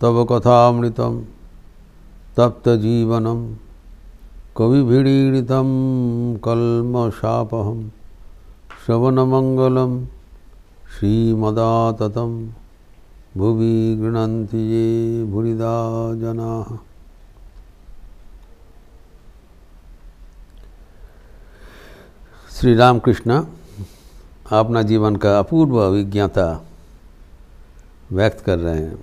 तव कथामृतं तप्तजीवनं कविभिरीडितं कल्मषापहं श्रवणमंगलं श्रीमदाततं भुवि गृह्णन्ति ये भूरिदा जनाः। श्री रामकृष्ण अपना जीवन का अपूर्व अभिज्ञता व्यक्त कर रहे हैं।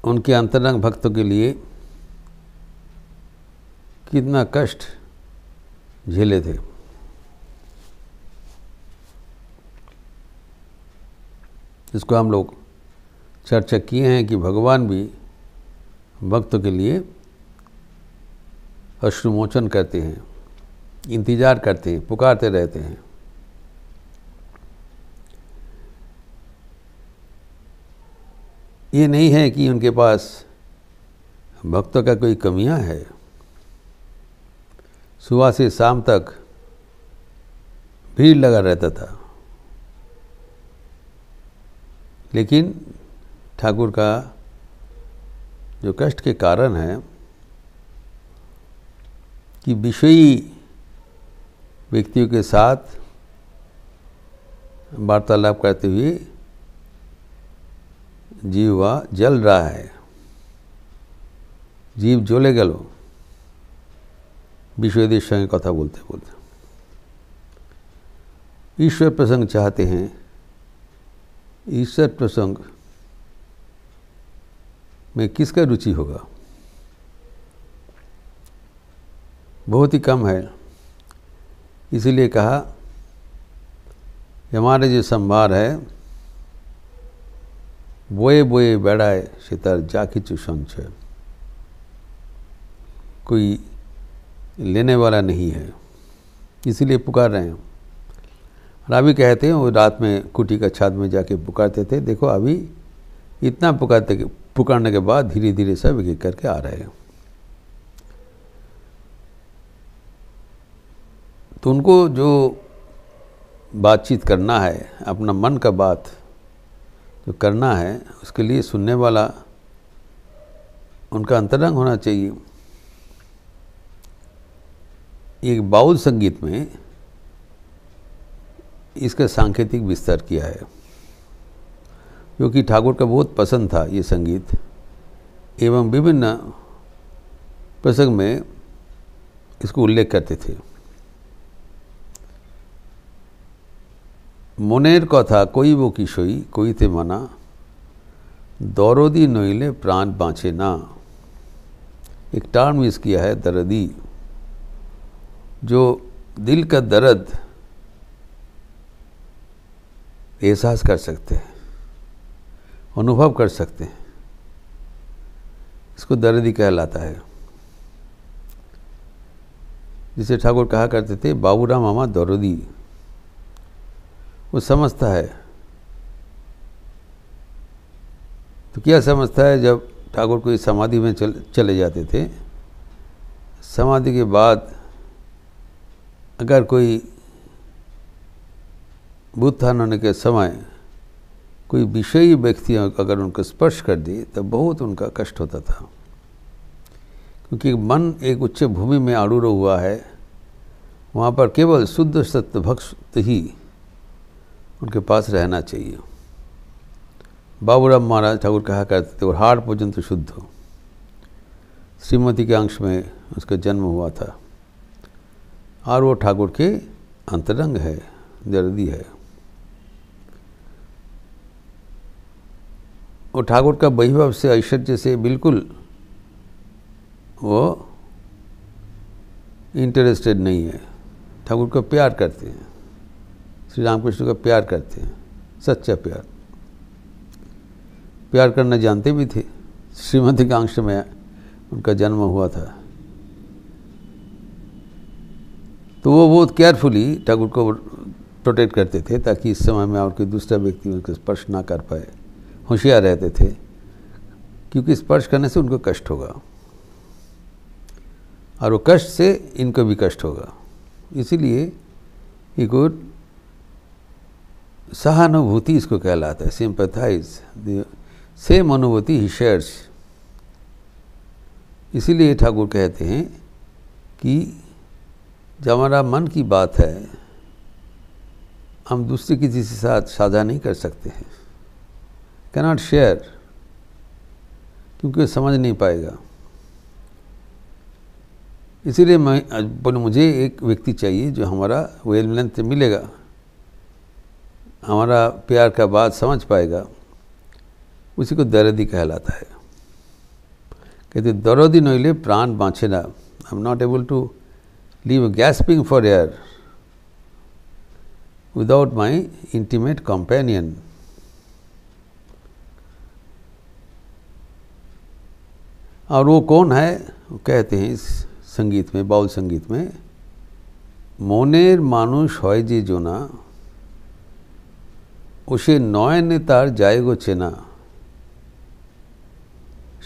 उनके अंतरंग भक्तों के लिए कितना कष्ट झेले थे। इसको हम लोग चर्चा किए हैं कि भगवान भी भक्तों के लिए अश्रुमोचन करते हैं, इंतजार करते हैं, पुकारते रहते हैं। ये नहीं है कि उनके पास भक्तों का कोई कमियां है। सुबह से शाम तक भीड़ लगा रहता था, लेकिन ठाकुर का जो कष्ट के कारण है कि विषयी व्यक्तियों के साथ वार्तालाप करते हुए जीवा जल रहा है। जीव जले गल विषयদের संगे कथा बोलते बोलते। ईश्वर प्रसंग चाहते हैं। ईश्वर प्रसंग में किसका रुचि होगा? बहुत ही कम है। इसीलिए कहा कि हमारे जो संभार है बोए बोए बेड़ाए सितार जा किचु संचय, कोई लेने वाला नहीं है, इसीलिए पुकार रहे हैं। रावी कहते हैं वो रात में कुटी का छात में जाके पुकारते थे। देखो अभी इतना पुकारने के बाद धीरे धीरे सब एक एक करके आ रहे हैं। तो उनको जो बातचीत करना है, अपना मन का बात जो करना है, उसके लिए सुनने वाला उनका अंतरंग होना चाहिए। एक बाउल संगीत में इसका सांकेतिक विस्तार किया है, क्योंकि ठाकुर का बहुत पसंद था ये संगीत, एवं विभिन्न प्रसंग में इसको उल्लेख करते थे। মনের কথা কইব কিসই কইতে মানা दौरोदी नइले प्राण बाँचे ना। एक टर्म यूज़ किया है दर्दी, जो दिल का दर्द एहसास कर सकते हैं, अनुभव कर सकते हैं, इसको दर्दी कहलाता है। जिसे ठाकुर कहा करते थे बाबूराम मामा दौरोदी, वो समझता है। तो क्या समझता है? जब ठाकुर कोई समाधि में चले जाते थे, समाधि के बाद अगर कोई उत्थान होने के समय कोई विषयी व्यक्ति अगर उनको स्पर्श कर दिए तब बहुत उनका कष्ट होता था, क्योंकि मन एक उच्च भूमि में आरूढ़ हुआ है। वहाँ पर केवल शुद्ध सत्य भक्त ही उनके पास रहना चाहिए। बाबूराम महाराज ठाकुर कहा करते थे और हाड़ पर्यंत शुद्ध हो। श्रीमती के अंश में उसका जन्म हुआ था और वो ठाकुर के अंतरंग है, दर्दी है। वो ठाकुर का वैभव से, ऐश्वर्य से बिल्कुल वो इंटरेस्टेड नहीं है। ठाकुर को प्यार करते हैं, श्री रामकृष्ण का प्यार करते हैं, सच्चा प्यार। प्यार करना जानते भी थे। श्रीमती के अंश में उनका जन्म हुआ था, तो वो बहुत केयरफुली ठाकुर को प्रोटेक्ट करते थे ताकि इस समय में और कोई दूसरा व्यक्ति उनको स्पर्श ना कर पाए। होशियार रहते थे, क्योंकि स्पर्श करने से उनको कष्ट होगा और वो कष्ट से इनको भी कष्ट होगा। इसीलिए ही कुड सहानुभूति इसको कहलाता है, सिंपैथाइज, सेम अनुभूति ही शेयर्स। इसीलिए ठाकुर कहते हैं कि जब हमारा मन की बात है हम दूसरे किसी के साथ साझा नहीं कर सकते हैं, कैनॉट शेयर, क्योंकि वो समझ नहीं पाएगा। इसीलिए मुझे एक व्यक्ति चाहिए जो हमारा वेवलेंथ मिलेगा, हमारा प्यार का बात समझ पाएगा, उसी को दर्दी कहलाता है। कहते दर्दी नइले प्राण बाँचे ना। I am not able to live gasping for air without my intimate companion. और वो कौन है? वो कहते हैं इस संगीत में, बाउल संगीत में, मनेर मानुष হয় যে জোনা ওসে নয়নে তার যায় গো চেনা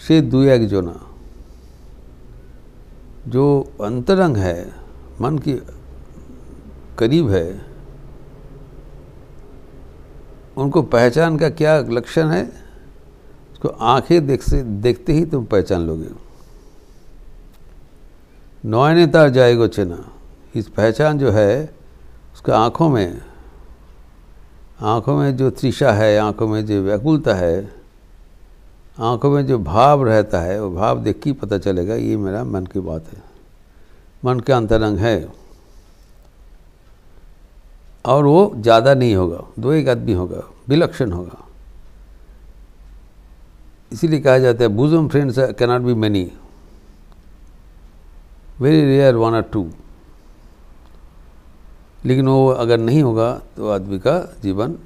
से दू एक जोना। जो अंतरंग है, मन के करीब है, उनको पहचान का क्या लक्षण है? उसको आंखें देखते ही तुम पहचान लोगे। नौने तार जाएगो चेना, इस पहचान जो है उसका आँखों में जो तृषा है, आँखों में जो व्याकुलता है, आँखों में जो भाव रहता है, वो भाव देख के पता चलेगा ये मेरा मन की बात है, मन का अंतरंग है। और वो ज़्यादा नहीं होगा, दो एक आदमी होगा, विलक्षण होगा। इसीलिए कहा जाता है bosom friends cannot be many, very rare one or two। लेकिन वो अगर नहीं होगा तो आदमी का जीवन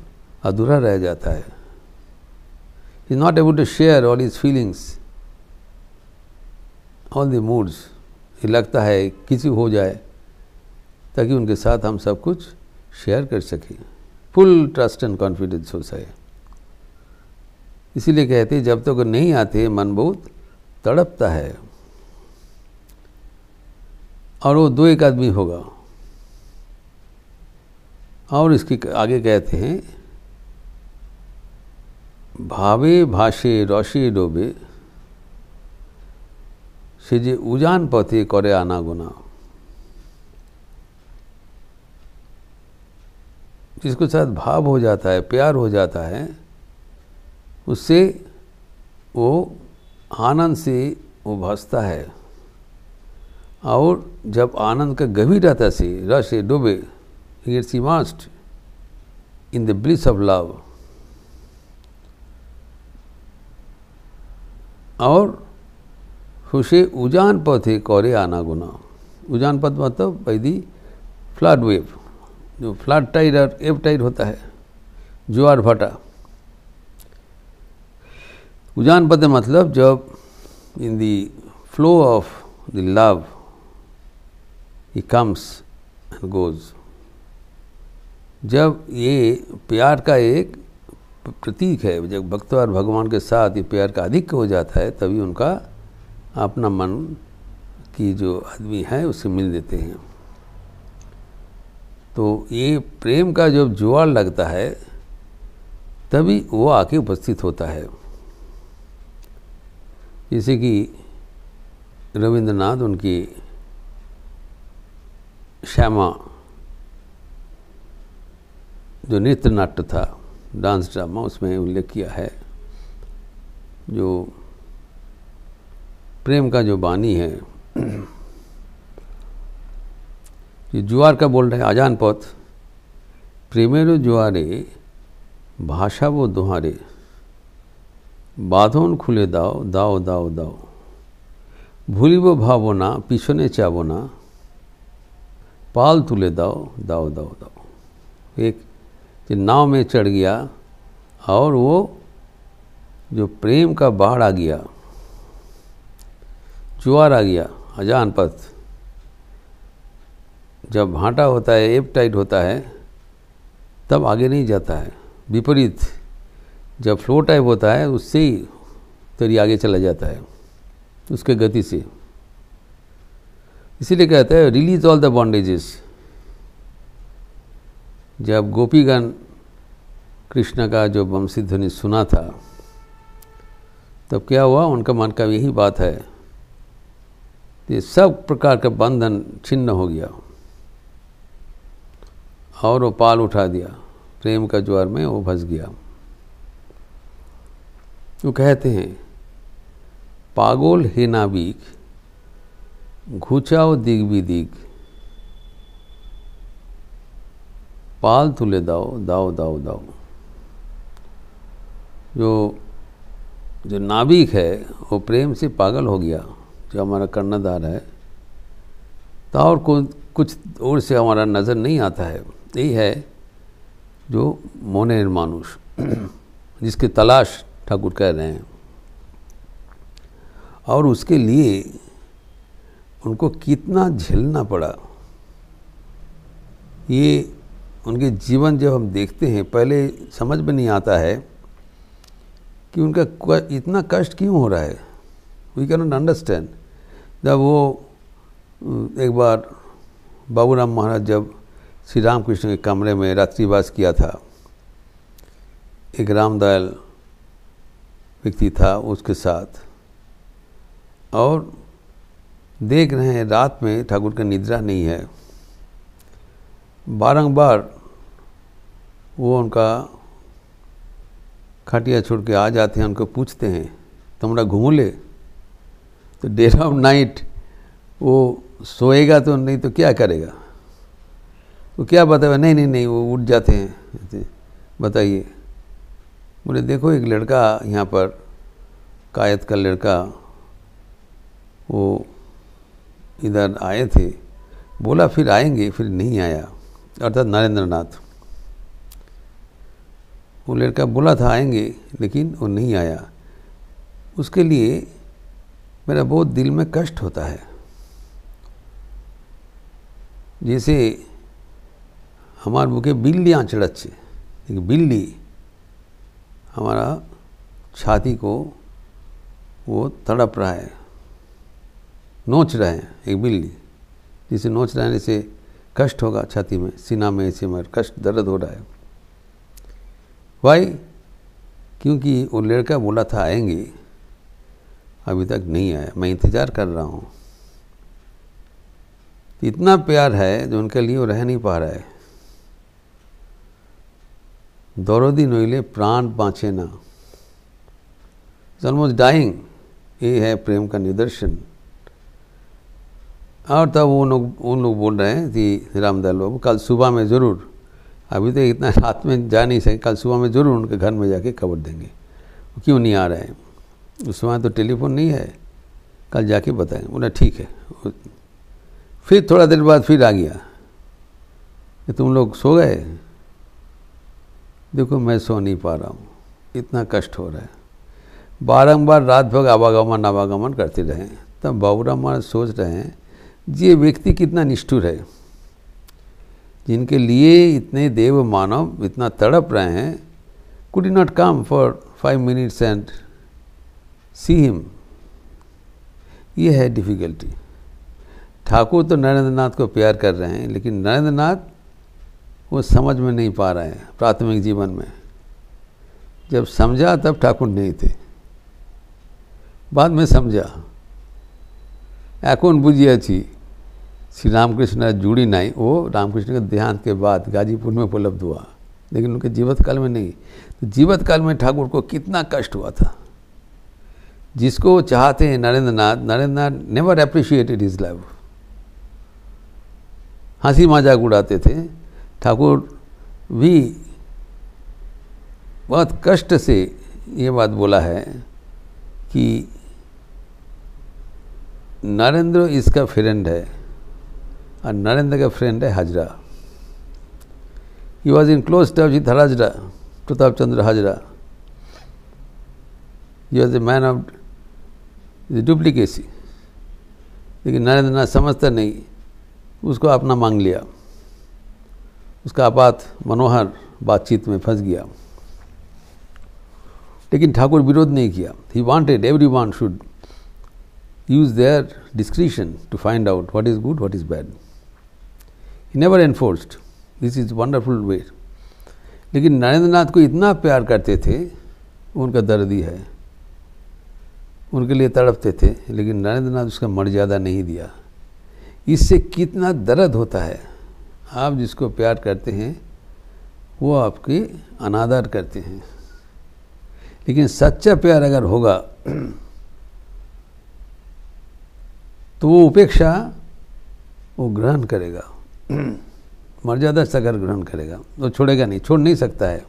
अधूरा रह जाता है। He is not able to share all his feelings, all the moods। ये लगता है किसी हो जाए ताकि उनके साथ हम सब कुछ शेयर कर सकें, फुल ट्रस्ट एंड कॉन्फिडेंस हो सके। इसीलिए कहते हैं जब तक तो नहीं आते मन बहुत तड़पता है। और वो दो एक आदमी होगा। और इसके आगे कहते हैं भावे भाषे रसे डोबे से जे उजान पथे करे आनागोना। जिसके साथ भाव हो जाता है, प्यार हो जाता है, उससे वो आनंद से वो भासता है। और जब आनंद का गभीरता से रस से डूबे, gets immersed in the bliss of love। और उसे उजान पथे करे आनागोना। उजान पथ मतलब बाई दी फ्लड वेव, जो फ्लड टाइड और एव टाइड होता है, ज्वार भाटा। उजान पथ मतलब जब in the flow of the love he comes and goes. जब ये प्यार का एक प्रतीक है, जब भक्त और भगवान के साथ ये प्यार का अधिक हो जाता है, तभी उनका अपना मन की जो आदमी है उससे मिल देते हैं। तो ये प्रेम का जब जुआर लगता है तभी वो आके उपस्थित होता है। जैसे कि रविंद्रनाथ उनकी श्यामा जो नृत्य नाट्य था, डांस ड्रामा, उसमें उल्लेख किया है। जो प्रेम का जो बानी है, ये जुआर का बोल रहे हैं आजान पथ। प्रेमेरो जुआरे भाषा वो दोहारे, बाँधन खुले दाओ दाओ दाओ दाओ, भूलिब भावना पिछने चाबना, पाल तुले दाओ दाओ दाओ दाओ। एक नाव में चढ़ गया और वो जो प्रेम का बाढ़ आ गया, जुआर आ गया, अजान पथ। जब भाटा होता है, एप टाइट होता है, तब आगे नहीं जाता है। विपरीत जब फ्लो टाइप होता है, उससे ही तरी आगे चला जाता है उसके गति से। इसीलिए कहता है रिलीज ऑल द बॉन्डेजेस। जब गोपीगण कृष्ण का जो बंसी ध्वनि सुना था, तब क्या हुआ, उनका मन का यही बात है कि सब प्रकार का बंधन छिन्न हो गया और वो पाल उठा दिया, प्रेम का ज्वार में वो फंस गया। वो कहते हैं, पागल हे नाविक घुचाओ दिग विदिग, पाल तुले दाओ दाओ दाओ दाओ। जो नाविक है वो प्रेम से पागल हो गया, जो हमारा कर्णधार है, तो और कुछ और से हमारा नज़र नहीं आता है। यही है जो मोने मानुष, जिसकी तलाश ठाकुर कह रहे हैं। और उसके लिए उनको कितना झेलना पड़ा, ये उनके जीवन जब हम देखते हैं, पहले समझ में नहीं आता है कि उनका इतना कष्ट क्यों हो रहा है। We can not understand. जब वो एक बार बाबूराम महाराज जब श्री रामकृष्ण के कमरे में रात्रिवास किया था, एक रामदयाल व्यक्ति था उसके साथ, और देख रहे हैं रात में ठाकुर का निद्रा नहीं है। बारंबार वो उनका खटिया छोड़ के आ जाते हैं, उनको पूछते हैं तुमरा घूमले, तो डेट ऑफ नाइट वो सोएगा तो नहीं तो क्या करेगा, तो क्या बताएगा, नहीं नहीं नहीं, वो उठ जाते हैं। बताइए, बोले देखो एक लड़का यहाँ पर, कायद का लड़का, वो इधर आए थे, बोला फिर आएंगे, फिर नहीं आया, अर्थात नरेंद्र नाथ। वो लड़का बोला था आएंगे, लेकिन वो नहीं आया। उसके लिए मेरा बहुत दिल में कष्ट होता है। जैसे हमार बुके बिल्ली आँचड़े, एक बिल्ली हमारा छाती को वो तड़प रहा है, नोच रहा है। एक बिल्ली जिसे नोच रहने से कष्ट होगा छाती में, सीना में, ऐसे में कष्ट, दर्द हो रहा है। वाई? क्योंकि वो लड़का बोला था आएंगे, अभी तक नहीं आया, मैं इंतज़ार कर रहा हूँ। इतना प्यार है जो उनके लिए वो रह नहीं पा रहा है। दौरोदी नोइले प्राण बाँचे ना, ऑलमोस्ट डाइंग। ये है प्रेम का निदर्शन। और तब उन लोग बोल रहे हैं कि रामदयाल बाबू कल सुबह में ज़रूर, अभी तो इतना रात में जा नहीं सके, कल सुबह में ज़रूर उनके घर में जाके खबर देंगे। वो क्यों नहीं आ रहे हैं, उस समय तो टेलीफोन नहीं है, कल जाके बताएं। बोला ठीक है। फिर थोड़ा देर बाद फिर आ गया कि तुम लोग सो गए। देखो मैं सो नहीं पा रहा हूँ, इतना कष्ट हो रहा है। बारंबार रात भर आवागमन करते रहे। तब बाबूराम महाराज सोच रहे हैं ये व्यक्ति कितना निष्ठुर है, जिनके लिए इतने देव मानव इतना तड़प रहे हैं, could he not come for 5 minutes and see him. ये है डिफ़िकल्टी। ठाकुर तो नरेंद्र नाथ को प्यार कर रहे हैं, लेकिन नरेंद्र नाथ वो समझ में नहीं पा रहे हैं प्राथमिक जीवन में। जब समझा तब ठाकुर नहीं थे, बाद में समझा। এখন বুঝিয়াছি श्री रामकृष्ण जुड़ी नहीं, वो रामकृष्ण के देहांत के बाद गाजीपुर में उपलब्ध हुआ, लेकिन उनके जीवित काल में नहीं। तो जीवित काल में ठाकुर को कितना कष्ट हुआ था। जिसको चाहते हैं नरेंद्र नाथ नेवर अप्रिशिएटेड हिज लव। हंसी मजाक उड़ाते थे। ठाकुर भी बहुत कष्ट से ये बात बोला है कि नरेंद्र इसका फ्रेंड है और नरेंद्र का फ्रेंड है Hazra. He was in close touch with Hazra, Pratap Chandra Hazra. He was a man of duplicity. लेकिन नरेंद्र नाथ समझता नहीं, उसको अपना मांग लिया, उसका आपात मनोहर बातचीत में फंस गया। लेकिन ठाकुर विरोध नहीं किया। He wanted everyone should use their discretion to find out what is good, what is bad. He never enforced. This is wonderful way. लेकिन नरेंद्रनाथ को इतना प्यार करते थे, उनका दर्दी है, उनके लिए तड़पते थे, लेकिन नरेंद्रनाथ उसका मर्यादा नहीं दिया। इससे कितना दर्द होता है। आप जिसको प्यार करते हैं वो आपके अनादर करते हैं, लेकिन सच्चा प्यार अगर होगा तो वो उपेक्षा वो ग्रहण करेगा, मर्यादा से अगर ग्रहण करेगा तो छोड़ेगा नहीं, छोड़ नहीं सकता है।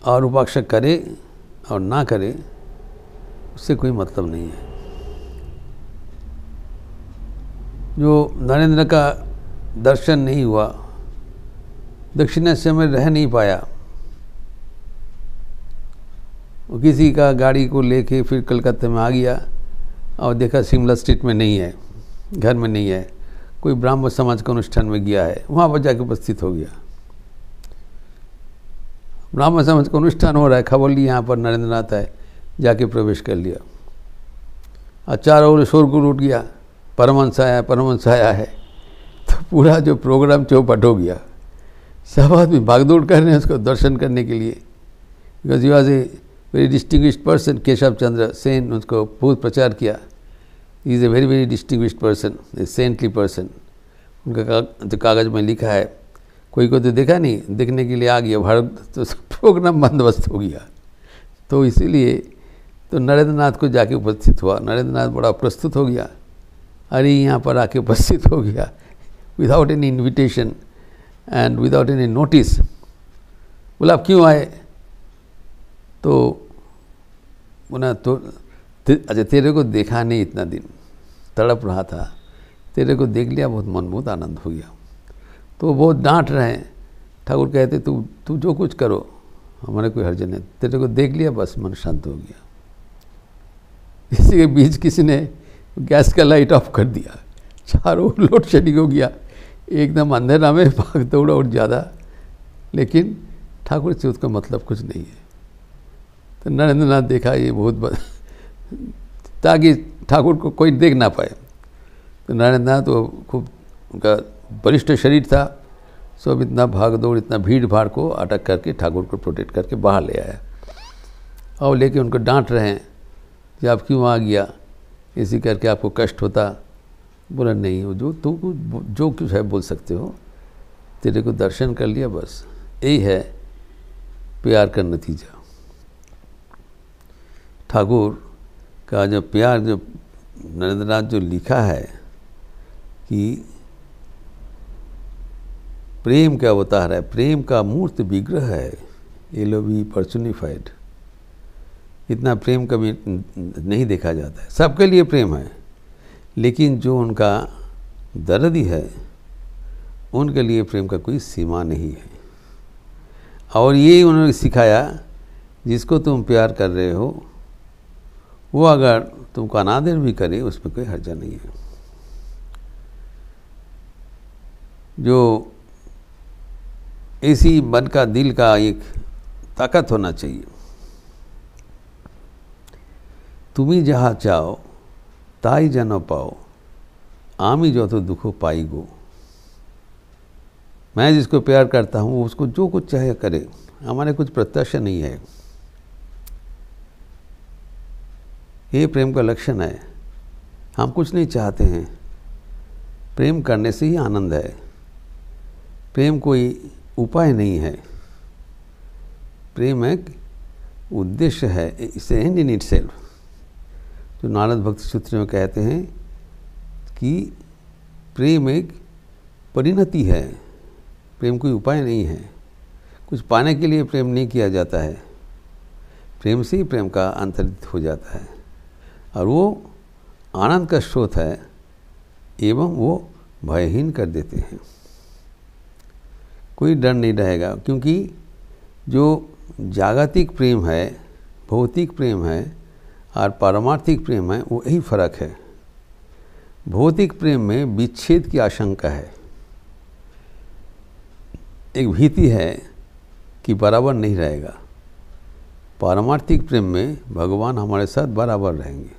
और उपेक्षा करे और ना करे उससे कोई मतलब नहीं है। जो नरेंद्र का दर्शन नहीं हुआ, दक्षिणेश्वर में रह नहीं पाया, वो किसी का गाड़ी को लेके फिर कलकत्ते में आ गया और देखा शिमला स्ट्रीट में नहीं है, घर में नहीं है, कोई ब्राह्मण समाज के अनुष्ठान में गया है, वहाँ पर जाके उपस्थित हो गया। ब्राह्मण समाज का अनुष्ठान हो रहा है, खबर ली यहाँ पर नरेंद्रनाथ है, जाके प्रवेश कर लिया और चारों ओर शोरगुल उठ गया, परमहंस आया है। तो पूरा जो प्रोग्राम चौपट हो गया। सब आदमी भागदौड़ कर रहे हैं उसको दर्शन करने के लिए, because he was a very distinguished person. Keshab Chandra Sen उसको बहुत प्रचार किया, he is a very very distinguished person, a saintly person. उनका जो कागज़ में लिखा है, कोई को तो देखा नहीं, देखने के लिए आ गया भारत, तो प्रोग्राम बंदोबस्त हो गया। तो इसीलिए तो नरेंद्रनाथ को जाके उपस्थित हुआ। नरेंद्रनाथ बड़ा प्रस्तुत हो गया, अरे यहाँ पर आके उपस्थित हो गया without any invitation and without any notice. बोला आप क्यों आए? तो बोला तो अच्छा तेरे को देखा नहीं, इतना दिन तड़प रहा था, तेरे को देख लिया, बहुत मन बहुत आनंद हो गया। तो बहुत डांट रहे हैं। ठाकुर कहते तू जो कुछ करो, हमारे कोई हर्ज नहीं, तेरे को देख लिया बस मन शांत हो गया। इसी के बीच किसी ने गैस का लाइट ऑफ कर दिया, चारों लोड शेडिंग हो गया, एकदम अंधेरा में भाग दौड़ा और ज़्यादा, लेकिन ठाकुर से उसका मतलब कुछ नहीं है। तो नरेंद्रनाथ देखा ये बहुत ताकि ठाकुर को कोई देख ना पाए। तो नरेंद्रनाथ तो खूब, उनका बलिष्ठ शरीर था, सब इतना भाग दौड़, इतना भीड़ भाड़ को अटक करके ठाकुर को प्रोटेक्ट करके बाहर ले आया। और लेके उनको डांट रहे हैं कि आप क्यों आ गया, इसी करके आपको कष्ट होता। बोला नहीं, हो जो तू जो कुछ है बोल सकते हो, तेरे को दर्शन कर लिया बस, यही है प्यार का नतीजा। ठाकुर का जो प्यार, जो नरेंद्रनाथ जो लिखा है कि प्रेम का अवतार है, प्रेम का मूर्त विग्रह है, एलोवी पर्सोनिफाइड। इतना प्रेम कभी नहीं देखा जाता है। सबके लिए प्रेम है, लेकिन जो उनका दर्दी है उनके लिए प्रेम का कोई सीमा नहीं है। और ये उन्होंने सिखाया, जिसको तुम प्यार कर रहे हो वो अगर तुमको अनादर भी करे उसमें कोई हर्जा नहीं है। जो ऐसी मन का, दिल का एक ताकत होना चाहिए। तुम्ही जहाँ चाहो ताई जन पाओ, आमी जो तो दुखो पाई गो। मैं जिसको प्यार करता हूँ उसको जो कुछ चाहे करे, हमारे कुछ प्रत्याशा नहीं है। ये प्रेम का लक्षण है। हम कुछ नहीं चाहते हैं, प्रेम करने से ही आनंद है। प्रेम कोई उपाय नहीं है, प्रेम एक उद्देश्य है, इट्स एंड इन इटसेल्फ। जो नारद भक्ति सूत्र में कहते हैं कि प्रेम एक परिणति है, प्रेम कोई उपाय नहीं है। कुछ पाने के लिए प्रेम नहीं किया जाता है, प्रेम से ही प्रेम का अंतर्हित हो जाता है और वो आनंद का स्रोत है एवं वो भयहीन कर देते हैं। कोई डर नहीं रहेगा, क्योंकि जो जागतिक प्रेम है, भौतिक प्रेम है और पारमार्थिक प्रेम है, वो यही फर्क है। भौतिक प्रेम में विच्छेद की आशंका है, एक भीति है कि बराबर नहीं रहेगा। पारमार्थिक प्रेम में भगवान हमारे साथ बराबर रहेंगे,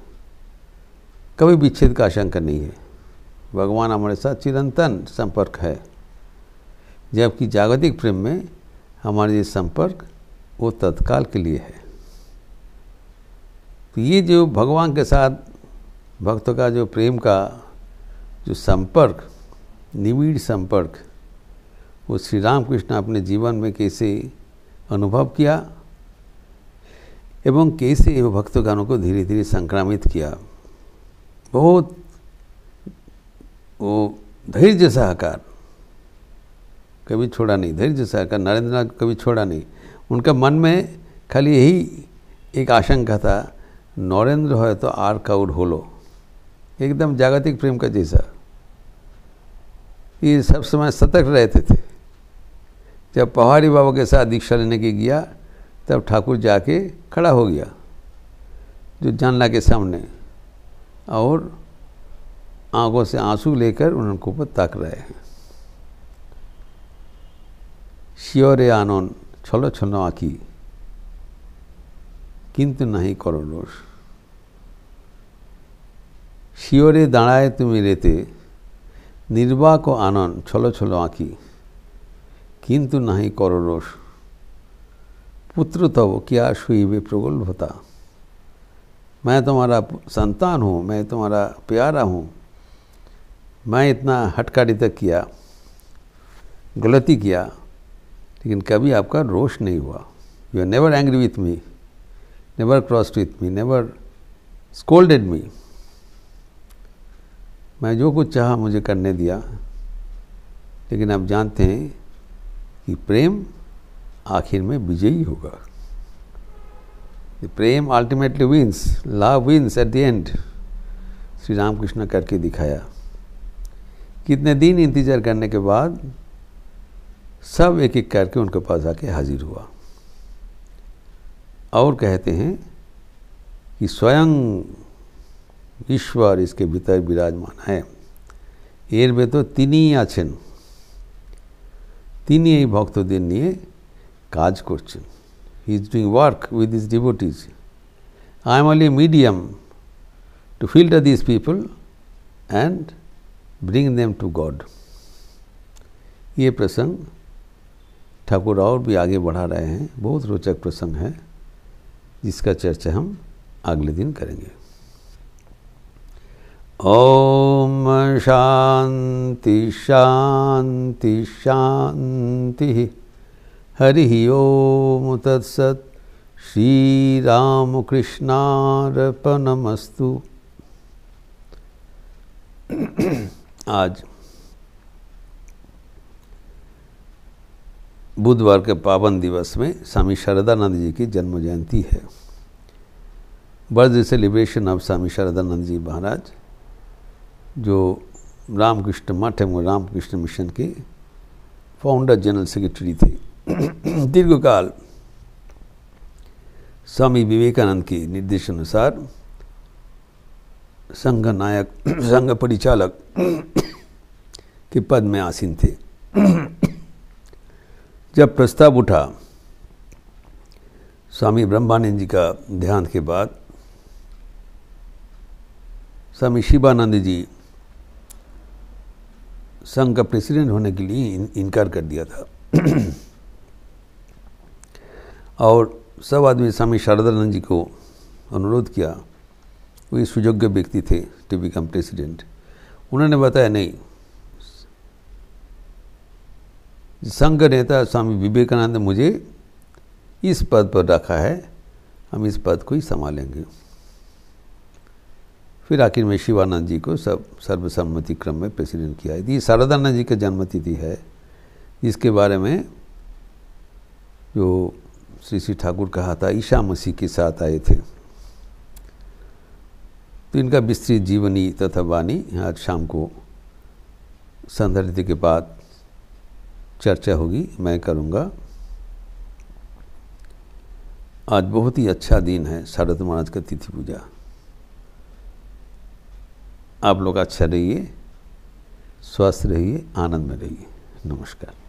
कभी विच्छेद का आशंका नहीं है। भगवान हमारे साथ चिरंतन संपर्क है। जबकि जागतिक प्रेम में हमारे ये संपर्क वो तत्काल के लिए है। तो ये जो भगवान के साथ भक्तों का जो प्रेम का जो संपर्क, निविड़ संपर्क, वो श्री राम कृष्ण अपने जीवन में कैसे अनुभव किया एवं कैसे वो भक्तगणों को धीरे धीरे संक्रामित किया। बहुत वो धैर्य सहकार कभी छोड़ा नहीं, धैर्य सहकार नरेंद्र कभी छोड़ा नहीं। उनका मन में खाली यही एक आशंका था, नरेंद्र है तो आर काउड होलो, एकदम जागतिक प्रेम का जैसा। ये सब समय सतर्क रहते थे। जब पहाड़ी बाबा के साथ दीक्षा लेने के गया तब ठाकुर जाके खड़ा हो गया जो जानला के सामने और आंखों से आंसू लेकर उनको ऊपर ताक रहे हैं। शिवरे आनंद छलो छलो आँखी किंतु नहीं करो रोष। शिवरे दाड़ाए तुम्हें रेते निर्वाह को आनंद छलो छलो आँखी किंतु नहीं करो रोष। पुत्र तब क्या शुइबे प्रगल्भ होता। मैं तुम्हारा संतान हूँ, मैं तुम्हारा प्यारा हूँ, मैं इतना हटकाड़ी तक किया, गलती किया, लेकिन कभी आपका रोष नहीं हुआ। You are never angry with me, never crossed with me, never scolded me. मैं जो कुछ चाहा मुझे करने दिया, लेकिन आप जानते हैं कि प्रेम आखिर में विजयी होगा। प्रेम ultimately wins, love wins at the end. Shri Ramakrishna करके दिखाया। कितने दिन इंतजार करने के बाद सब एक एक करके उनके पास आके हाजिर हुआ और कहते हैं कि स्वयं ईश्वर इसके भीतर विराजमान है। एर में तो तिनी आছেন, তিনি এই ভক্তদের নিয়ে কাজ করছেন। He is doing work with his devotees. I am only medium to filter these people and bring them to God। ये प्रसंग ठाकुर और भी आगे बढ़ा रहे हैं। बहुत रोचक प्रसंग है जिसका चर्चा हम अगले दिन करेंगे। ओम शांति शांति शांति। हरि ओम तत्सत। श्री राम कृष्णार्पणमस्तु। आज बुधवार के पावन दिवस में स्वामी शारदानंद जी की जन्म जयंती है। बर्थ सेलिब्रेशन ऑफ स्वामी शारदानंद जी महाराज, जो रामकृष्ण मठ एवं रामकृष्ण मिशन के फाउंडर जनरल सेक्रेटरी थे। दीर्घकाल स्वामी विवेकानंद के निर्देशानुसार संघ नायक, संघ परिचालक के पद में आसीन थे। जब प्रस्ताव उठा स्वामी ब्रह्मानंद जी का ध्यान के बाद, स्वामी शिवानंद जी संघ का प्रेसिडेंट होने के लिए इनकार कर दिया था और सब आदमी स्वामी शारदानंद जी को अनुरोध किया। वो सुयोग्य व्यक्ति थे टू बिकम प्रेसिडेंट। उन्होंने बताया नहीं, संघ नेता स्वामी विवेकानंद मुझे इस पद पर रखा है, हम इस पद को ही संभालेंगे। फिर आखिर में शिवानंद जी को सब सर्वसम्मति क्रम में प्रेसिडेंट किया। ये शारदानंद जी की जन्मतिथि है, जिसके बारे में जो श्री श्री ठाकुर कहा था ईसा मसीह के साथ आए थे। तो इनका विस्तृत जीवनी तथा वाणी आज शाम को संध्या के बाद चर्चा होगी, मैं करूँगा। आज बहुत ही अच्छा दिन है, शारद महाराज का तिथि पूजा। आप लोग अच्छा रहिए, स्वस्थ रहिए, आनंद में रहिए। नमस्कार।